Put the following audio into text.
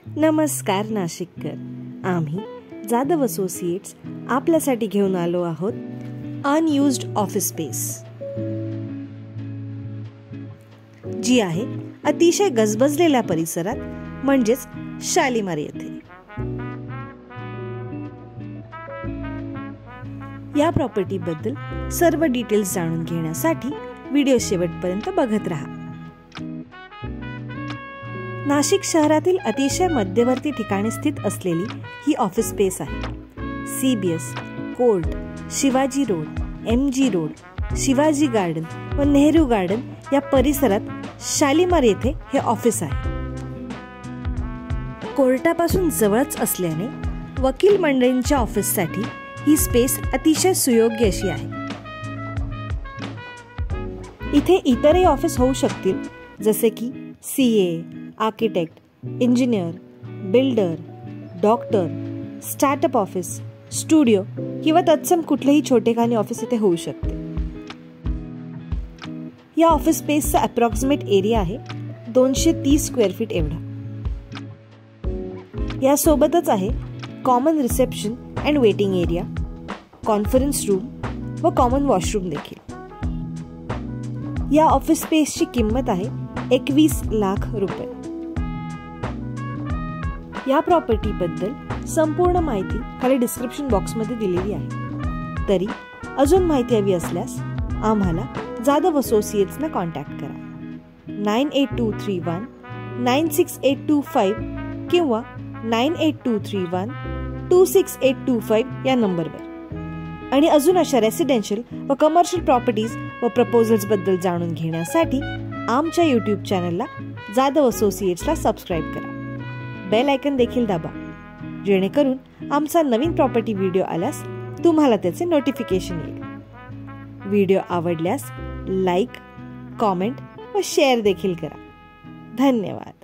नमस्कार नाशिककर, आम्ही जाधव असोसिएट्स आपल्यासाठी घेऊन आलो आहोत अनयुज्ड ऑफिस स्पेस, जी आहे अतिशय गजबजलेल्या परिसरात म्हणजेच शालीमार येथे। या प्रॉपर्टी बद्दल सर्व डिटेल्स जाणून घेण्यासाठी व्हिडिओ शेवटपर्यंत बघत राहा। नाशिक शहरातील अतिशय मध्यवर्ती ठिकाणी स्थित असलेली ही ऑफिस स्पेस आहे। CBS, court, Shivaji road, MG road, Shivaji garden व नेहरू गार्डन या परिसरात शालीमार येथे हे ऑफिस आहे। कोर्टापासून जवळच असल्याने वकील मंडळींच्या ऑफिससाठी ही स्पेस अतिशय सुयोग्य अशी आहे। इथे इतरही ऑफिस होऊ शकतील, जसे की CA, architect, engineer, builder, doctor, startup office, studio किंवा तत्सम कुठलेही छोटेखानी ऑफिस इथे होऊ शकते। या ऑफिस स्पेसचा अप्रॉक्सिमेट एरिया आहे 230 स्क्वेअर फीट एवढा। यासोबतच आहे common reception and waiting area, conference room व कॉमन वॉशरूम देखील। या ऑफिस स्पेसची किंमत आहे 21 लाख रुपये। या प्रॉपर्टी बद्दल संपूर्ण माहिती खाली डिस्क्रिप्शन बॉक्स मध्ये दिलेली आहे। तरी अजून माहिती हवी असल्यास आम्हाला जाधव असोसिएट्सना कॉन्टॅक्ट करा 98231 96825 किंवा 98231 26825 या नंबरवर। आणि अजून अशा रेसिडेन्शियल व कमर्शियल प्रॉपर्टीज व प्रपोजल्स बद्दल जाणून घेण्यासाठी आमच्या YouTube चॅनलला जाधव असोसिएट्सला सबस्क्राईब करा। बेल आयकन देखील दाबा, जेणेकरून आमचा नवीन प्रॉपर्टी व्हिडिओ आल्यास तुम्हाला त्याचे नोटिफिकेशन येईल। व्हिडिओ आवडल्यास लाईक, कॉमेंट व शेअर देखील करा। धन्यवाद।